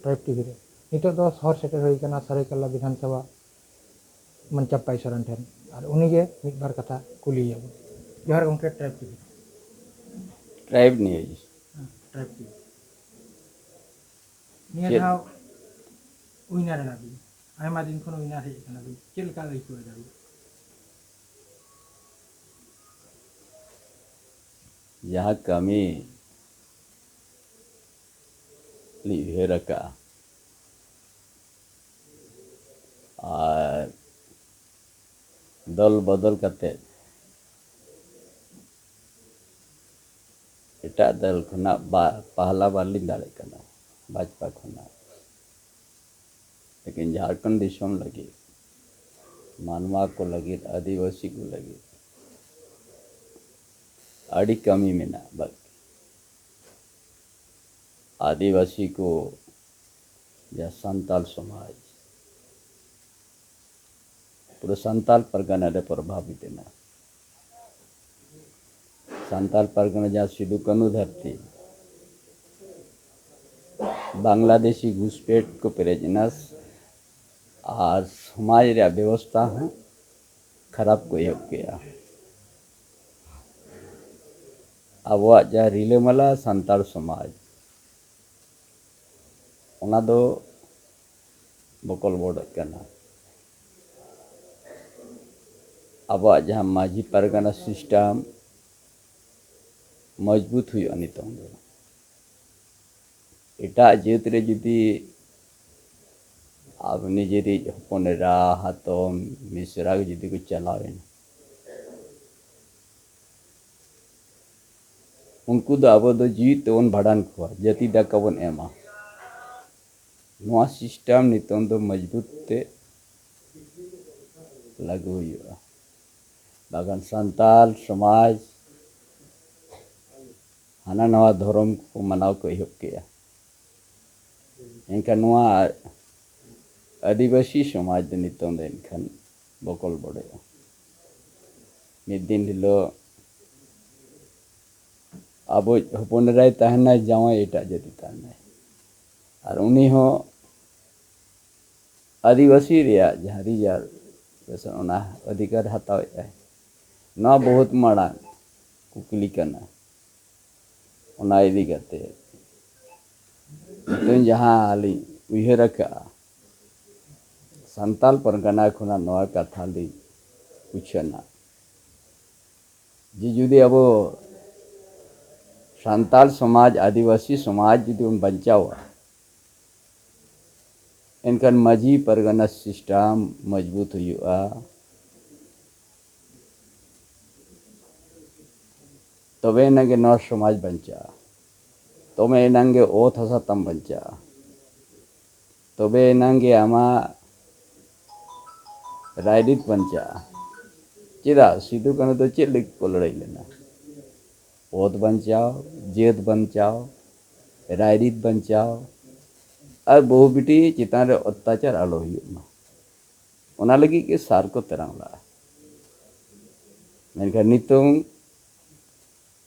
Tribe TV रे नितो दो शहर सेटर होई कना सरायकेला विधानसभा मंचप्पाई सोरेन ठेन और उनी गे मिद बार कथा कुलिया जोहार गंके tribe TV tribe news tribe TV निया चेद धाव उइनार नाबी आयमा दिन खन उइनार हे कना बी चेल का लई को दाबी जहाँ कमी लिहेरका और दल बदल कते एटा दल खना पहला बार लिंग दाड़े कना भाजपा खना लेकिन झारखंड दिसम लगी मानवा को लगी आदिवासी को लगी अड़ी कमी में ना बल्कि आदिवासी को या संताल समाज पूरा संताल परगना रे प्रभावित है ना संताल परगना जहाँ सिद्धू कनु धरती बांग्लादेशी घुसपैठ को प्रेजनस और समाज रे व्यवस्था है खराब को योग किया अब जहाँ रिलेमला संताल समाज ओना दो बकल बोर्ड करना अब जहाँ माझी परगना सिस्टम मजबूत हुई नितों एटा जेतरे जुदी अब निजेरी हपनेरा हाथों मिसरा जुदी को चलावे उनको दो अब दो जीत तो उन भड़ान खुआ जति दा कवन एमा नवा सिस्टम नितों दो मजबूत ते लागू हुआ बागन संताल समाज हाना नवा धर्म को मनाव को एहब किया इनका नवा आदिवासी समाज दो नितों दो इनखान बकल बड़े मिद दिन हिलो अब हपनराय तहना जावा एटा जति तहना और उन्हीं हो आदिवासी रिया जहाँ रिजार वैसे उन्हें अधिकार हताव है ना बहुत माड़ा कुकली करना उन्हें इदी करते तो जहाँ हाली उइहे रखा संताल परगना खुना नवा कथा ली पूछना जी जुदी अब संताल समाज आदिवासी समाज जुदी उन बंचा हुआ इनका माझी परगना सिस्टम मजबूत हुआ तबे नंगे नौ समाज बंचा तबे नंगे ओथ हसा तम बंचा तबे नंगे आमा रायरित बंचा चिदा सिद्धू कने तो चेक लिख को लड़ाई लेना ओथ बंचाओ जेद बंचाओ रायरित बंचाओ और बहु बिटी चितान रे अत्याचार आलो हुआ ओना लगी के सार को तरंगला मेनका नितों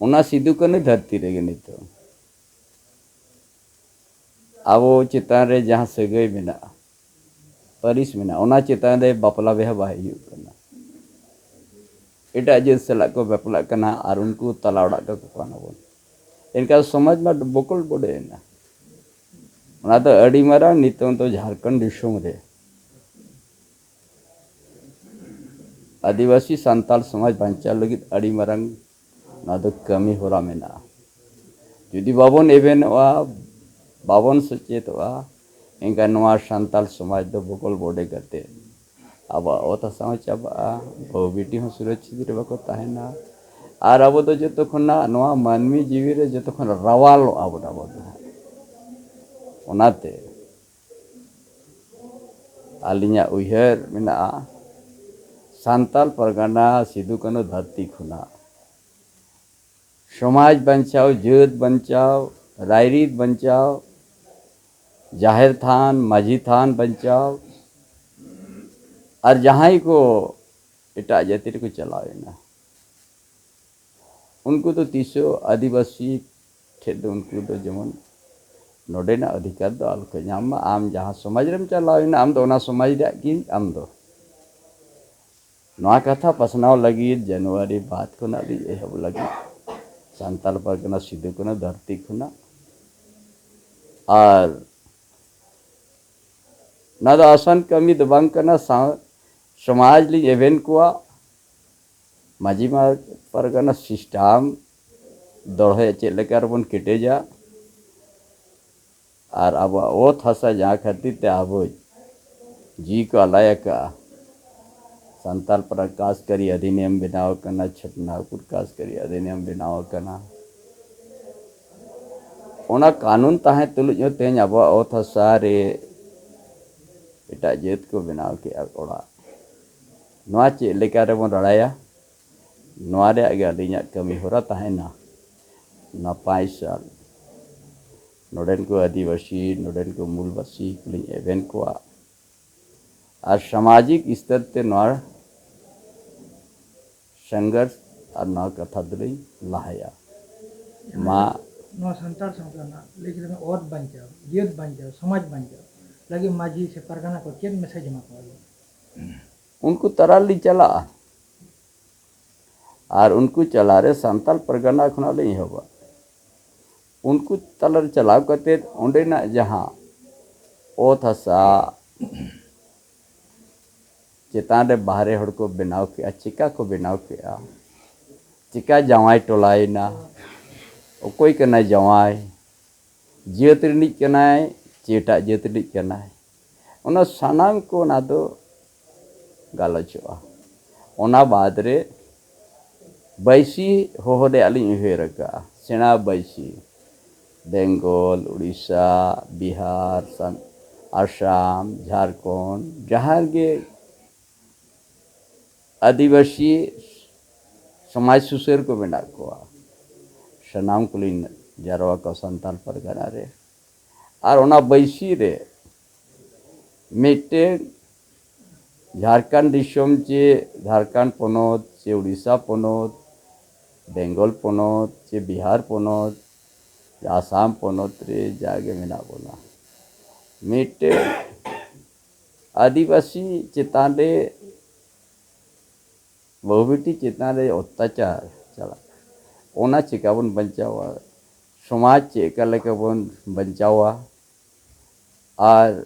ओना सिद्धू कने धरती रेगे नितों अब चितान रे जहाँ सगई मेना परिस मेना ओना चितान रे बापला बेहा बाहे करना एटा जे सला को बापला करना और उनको तलावड़ा का कोना बोल इनका समाज में बकल बड़े ना ओना तो अड़ी मारा नितों तो झारखंड दिसोम रे आदिवासी संताल समाज बांचा लगी अड़ी मारंग ना तो कमी होरा मेना जुदी बाबन एवेन वा बाबन सचेत वा इनका नवा संताल समाज दो बकल बड़े करते अब ओता समाज चाबा बहु बेटी हो सुरक्षित रे बको ताहेना और अब तो जतो खना नवा मानवी जीवी रे जतो खना रवाल अब ओनाते आलिया उइहर मेना संताल परगना सिद्धू कनु धरती खुना समाज बंचाओ जेद बंचाओ रायरीत बंचाओ जाहिर थान माझी थान बंचाओ और जहाँ को एटा जाति को चलावे ना उनको तो तीसो आदिवासी थे उनको तो जमन नोडेना अधिकार दो आल को नाम आम जहाँ समाज रेम चलावेना आम दो ना समाज रे की आम दो नवा कथा पसनाव लगी जनवरी बात को ना दी एहब लगी सांताल परगना सिद्धू को ना धरती को ना और ना दो आसान कमी दो बांग करना समाज ली इवेंट को माजी मार परगना सिस्टम दौड़े चेक लेकर बन केटेजा और अब वो थासा जहाँ खातिर ते अब जी को अलायका संताल प्रकाश करी अधिनियम बनाव करना छटना प्रकाश करी अधिनियम बनाव करना ओना कानून ताहे तुलुज जो तेज अब वो थासा रे इटा जेत को बनाव के ओड़ा नवा चेक लेकर बन रड़ाया नवा रे आगे अलिया कमी हो रहा ताहे ना नपाई साल नोडेन को आदिवासी नोडेन को मूलवासी कुलिंग एवेंट को और सामाजिक स्तर ते नोर संघर्ष और नौ कथा दुलिंग लाया माँ नवा संताल संगठन लेकिन में और बन जाओ जीत बन जाओ समाज बन जाओ लगे माजी से परगना को चेक मैसेज जमा कर उनको तरली चला और उनको चला रे संताल परगना खुना नहीं होगा उनको तलर चलाव करते ओंडे ना जहाँ ओ थासा चेतान रे बाहरे हड़ को बनाव किया चिका को बनाव किया चिका जवाई टोलाई ना कोई करना जवाई जियत रिनिज करनाय चेटा जियत रिनिज करनाय ओना सानाम को ना दो गालोचवा ओना बाद रे बैसी होहदे अलिंग उहेर का सेना बैसी बेंगल उड़ीसा बिहार आसाम झारखंड जहाँ के आदिवासी समाज सुसेर को बना को सनाम कुलिन जारवा को संताल परगना रे और ओना बैसी रे मिट्टे झारखंड दिसोम चे झारखंड पोनोत चे उड़ीसा पोनोत बेंगल पोनोत चे बिहार पोनोत आसाम पोनोत रे जागे मेना बोला मिट्टे आदिवासी चेतान रे बहुबेटी चेतान रे अत्याचार चला ओना चिका बन बचावा समाज चेका लेके बन बचावा और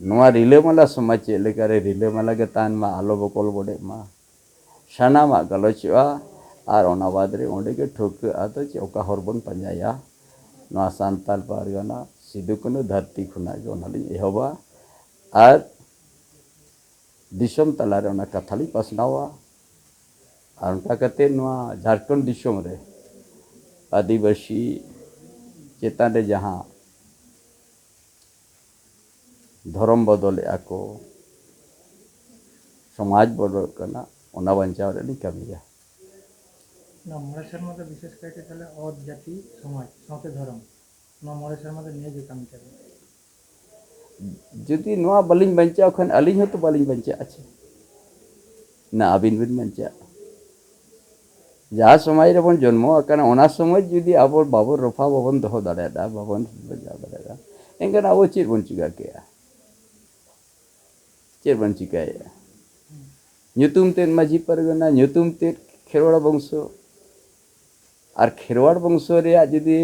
नवा रिले मला समाज चे लेके रे रिले मला के तान मा आलो बकोल बोडे मा साना मा गलोचवा और ओना बाद रे ओंडे के ठोक आतो चौका हरबन पंजाया नवा सांताल परगना सिद्धू को धरती खुना के ओनाली एहबा और दिसम तलारे ओना कथाली पसनावा और उनका कहते नवा झारखंड दिसम रे आदिवासी चेतान रे जहाँ धर्म बदले आको समाज बदल करना ओना बंचाव रे कमिया ना मोरे शर्मा तो विशेष करके चले और जाति समाज साथे धर्म ना मोरे शर्मा तो निये काम करे जुदी नवा बलिंग बंचाव खन अलिंग हो तो बलिंग बंचा अच्छे ना अबिन बिन बंचा जहाँ समाज रे बन जन्मो अकन ओना समाज जुदी आबो बाबो रफा बाबन दहो दाड़ेदा बाबन बंचा दाड़ेदा एंगन आबो चेर बन चिका केया चेर बन चिकाया ᱧᱩᱛᱩᱢ ᱛᱮ ᱢᱟᱹᱡᱷᱤ ᱯᱟᱨᱜᱟᱱᱟ ᱧᱩᱛᱩᱢ ᱛᱮ ᱠᱷᱮᱨᱣᱟᱲ ᱵᱚᱝᱥᱚ और खेरवाड़ वंशो रे जुदी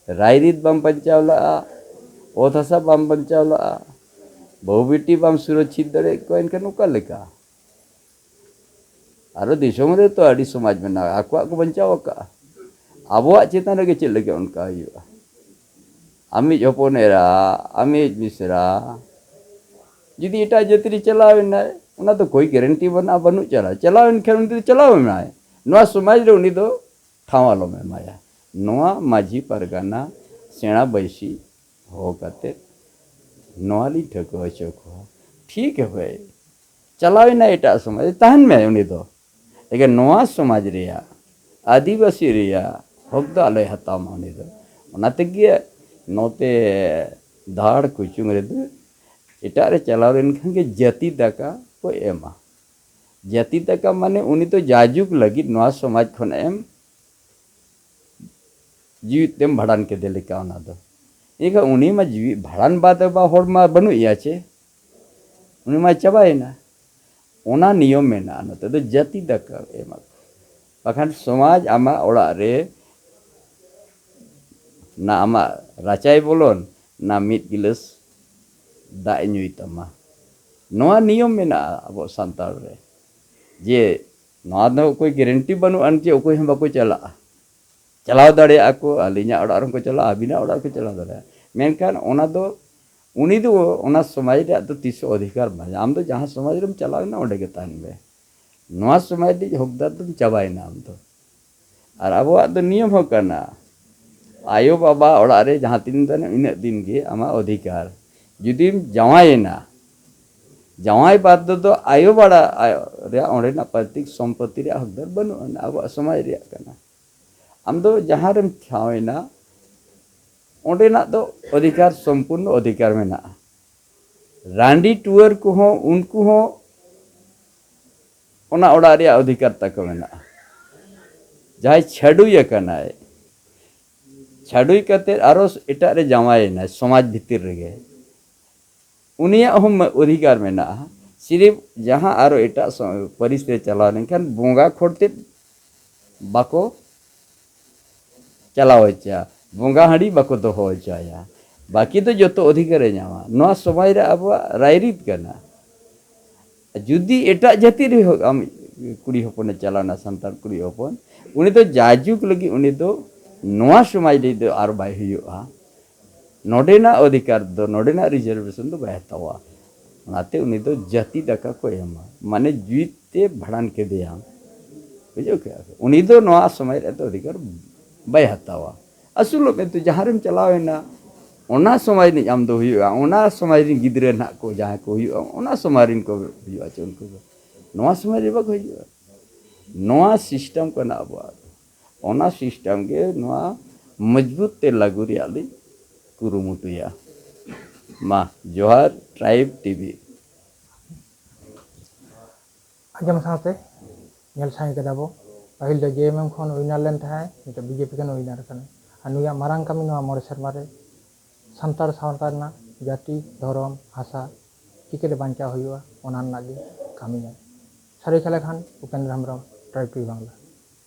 रायरीत बाम बचाव लगा ओत हसा बाम बचाव लगा बहु बेटी बाम सुरक्षित दरे को इनका नुका लेका और दिसोम रे तो अड़ी समाज में ना आको को बचाव का आबोआ चेतन रे चेक लगे उनका हुआ आमी हपनेरा आमी मिश्रा जुदी एटा जतरी चलावेना उना तो कोई गारंटी बना बनू चला चलावेन खेन चलावेना नवा समाज रे उनी दो ठावालो में माया नवा माझी परगना सेना बैसी हो कते नवाली ठको चको ठीक है भाई चलावे ना एटा समाज तहन में उनी दो लेकिन नवा समाज रिया आदिवासी रिया हक दो आले हता माने दो ओना तेगे नोते धाड़ कुचुंग रे दो एटा रे चलावेन खान के जाति दाका को एमा जाति दाका माने उनी तो जाजुक लगी नवा समाज खन एम जीवितेम भाड़ान के लेका ओना दो इनका उनी मा जीवी भाड़ान बाद बा होड़ मा बनु इया चे उनी मा चाबायना ओना नियम मेना नते दो जाति दाका एमा बाखान समाज आमा ओड़ा रे ना आमा राचाय बोलोन ना मिट गिलास दा ᱧᱩᱭ तमा नोआ नियम मेना अब सांताल रे जे नोआ दो कोई गारंटी बनु अन जे कोई हम बाको चला चलाव दाड़े आको अलिना ओड़ा रन को चला अबिना ओड़ा को चला दाड़े मेनखान ओना दो उनी दो ओना समाज रे दो तीस अधिकार बा आम दो जहां समाज रे चलावना ओडे के तान बे नोआ समाज दी हकदार तुम चाबायना आम दो और अब दो नियम हो करना आयो बाबा ओड़ा रे जहां तीन दिन इन दिन गे आमा अधिकार जुदी जावायना जावाय बाद दो आयो बाड़ा रे ओडे ना प्रतीक संपत्ति रे हकदार बनु अब समाज रे करना आम दो जहां रेम थावेना ओडे ना दो अधिकार संपूर्ण अधिकार मेना रांडी टूअर को हो उनको हो ओना ओड़ा रे अधिकार तक मेना जहां छाडुय कनाय छाडुय कते आरो एटा रे जावायना समाज भीतर रे उनिया हम अधिकार मेना सिर्फ जहां आरो एटा परिस रे चलाव लेनखान बोंगा खोड़ते बाको चलाव चा बोंगा हाड़ी बाको दोहो चाया बाकी तो जो अधिकार नामा नोआ समाज रे अब रायरीत करना जुदी एटा जाति रे आम कुड़ी हपन चलाना संतान कुड़ी हपन उनी तो जाजुक लगी उनी तो नोआ समाज रे दो आर बाय हुआ नोडेना अधिकार दो नोडेना रिजर्वेशन दो बाय हतावा नाते उनी तो जाति दाका को एमा माने जीविते भाड़ान के दिया बुझो क्या उनी तो नोआ समाज रे तो अधिकार बाय हतावा असुलो में तो जहां रेम चलावेना ओना समाज नि आम दो हुआ ओना समाज रि गिदरे ना को जहां को हुआ ओना समाज रिन को हुआ च उनको नोआ समाज रे बक हुआ नोआ सिस्टम को ना अब ओना सिस्टम के नोआ मजबूत ते लागू रे आली कुरुमुटुया मा जोहार ट्राइब टीवी आजम साथे नेल साई कदा बो पहिल दो जेएमएम खन विनर लेन थाय नित बीजेपी कन विनर कने अनुया मारांग कमी नोआ मोरे शर्मा रे संतार सावता ना जाति धर्म भाषा चिकेते बांचा हुआ ओना नागे कमी सारे खेला खान उपेंद्र हेम्ब्रम ट्राइब टीवी बांग्ला।